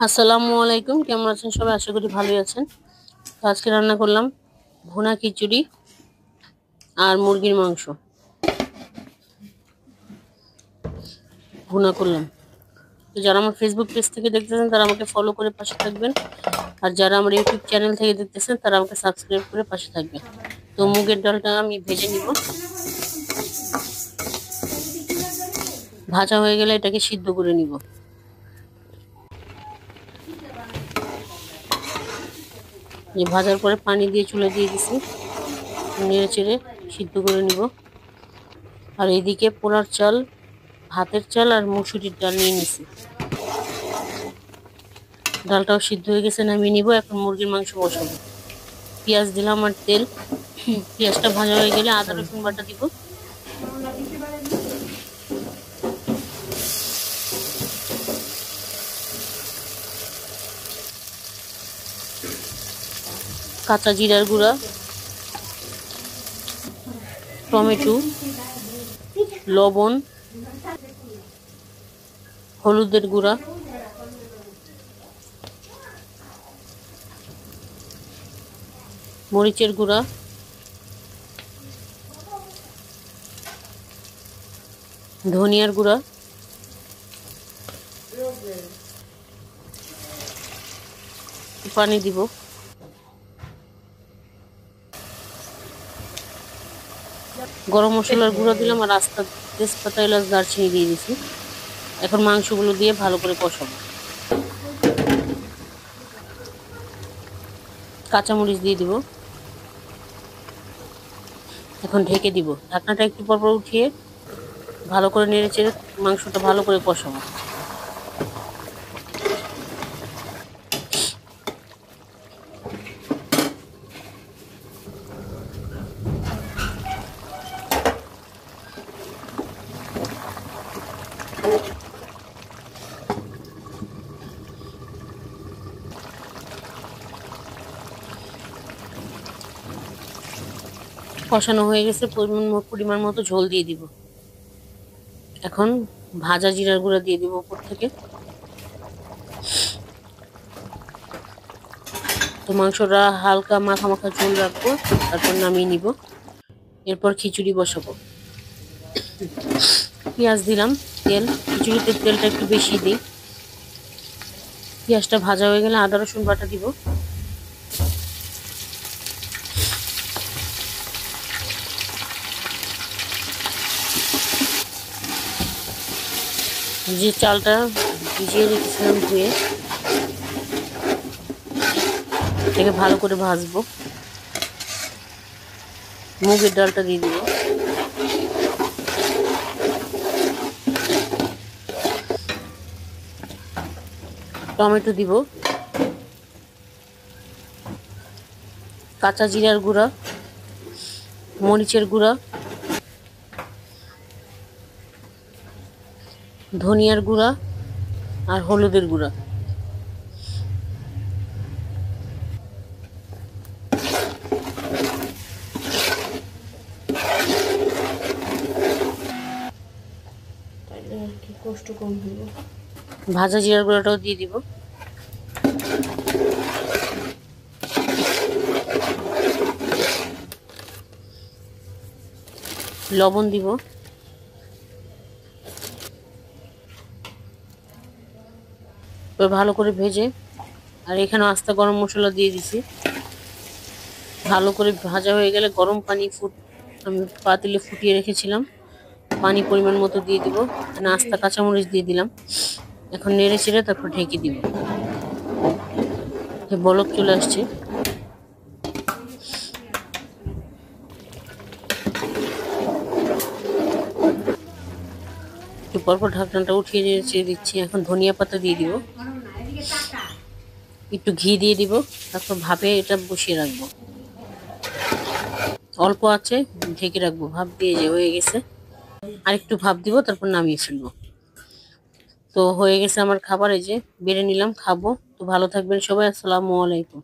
আসসালামু আলাইকুম, কেমন আছেন সবাই? আশা করি ভালোই আছেন। তো আজকে রান্না করলাম ভুনা খিচুড়ি আর মুরগির মাংস ভুনা করলাম। তো যারা আমার ফেসবুক পেজ থেকে দেখতেছেন তারা আমাকে ফলো করে পাশে থাকবেন, আর যারা আমার ইউটিউব চ্যানেল থেকে দেখতেছেন তারা আমাকে সাবস্ক্রাইব করে পাশে থাকবেন। তো মুগের ডালটা আমি ভেজে নিব। ভাজা হয়ে গেলে এটাকে সিদ্ধ করে নিব। ভাজার পরে পানি দিয়ে চুলে দিয়ে দিছি, নেড়ে চেড়ে সিদ্ধ করে নিব। আর এদিকে পোলার চাল, ভাতের চাল আর মুসুরির ডাল নিয়ে নিছি। ডালটাও সিদ্ধ হয়ে গেছে, নামিয়ে নিব। এখন মুরগির মাংস বসাবো। পেঁয়াজ দিলাম আর তেল। পেঁয়াজটা ভাজা হয়ে গেলে আদা রসুন বাটা দিব। কাঁচা জিরার গুঁড়া, টমেটো, লবণ, হলুদের গুঁড়া, মরিচের গুঁড়া, ধনিয়ার গুঁড়া, পানি দিব। গরম মশলার গুঁড়া দিলাম আর আস্তা তেজপাতা, এলাচ, দারচিনি দিয়ে দিছি। এখন মাংসগুলো দিয়ে ভালো করে কষাবো। কাঁচামরিচ দিয়ে দিব। এখন ঢেকে দিব। ঢাকনাটা একটু পরপর উঠিয়ে ভালো করে নেড়ে চেড়ে মাংসটা ভালো করে কষাবো। কষানো হয়ে গেছে, পরিমাণ মতো ঝোল দিয়ে দিব। এখন ভাজা জিরার গুঁড়া দিয়ে দিব উপর থেকে। তো মাংসটা হালকা মাখা মাখা ঝোল রাখবো, তারপর নামিয়ে নিব। এরপর খিচুড়ি বসাবো। পেঁয়াজ দিলাম, তেল, খিচুড়িতে তেলটা একটু বেশি দিই। পেঁয়াজটা ভাজা হয়ে গেলে আদা রসুন বাটা দিব। যে চালটা ভিজিয়ে রেখেছিলাম ধুয়ে, এটাকে ভালো করে ভাজবো। মুগের ডালটা দিয়ে দিব। টমেটো দিব। কাঁচা জিরার গুঁড়া, মরিচের গুঁড়া, ধনিয়ার গুঁড়া আর হলুদের গুঁড়া। ভাজা জিরার গুঁড়াটাও দিয়ে দিব। লবণ দিব। ভালো করে ভেজে, আর এখানে আস্তা গরম মশলা দিয়ে দিছি। ভালো করে ভাজা হয়ে গেলে গরম পানি আমি পাতিলে ফুটিয়ে রেখেছিলাম, পানি পরিমাণ মতো দিয়ে দিব। আস্তা কাঁচামরিচ দিয়ে দিলাম। এখন নেড়ে চেড়ে তারপর ঢেকে দিব। বলক চলে আসছে। একটু পরপর ঢাকনাটা উঠিয়ে নেড়ে চেড়ে দিচ্ছি। এখন ধনিয়া পাতা দিয়ে দিব, একটু ঘি দিয়ে দিব। তারপর ভাপে এটা বসিয়ে রাখবো। অল্প আছে ঢেকে রাখবো। ভাপ দিয়ে যে হয়ে গেছে, আর একটু ভাপ দিব, তারপর নামিয়ে ফেলবো। তো হয়ে গেছে আমার খাবার, এই যে বেড়ে নিলাম, খাবো। তো ভালো থাকবেন সবাই। আসসালামু আলাইকুম।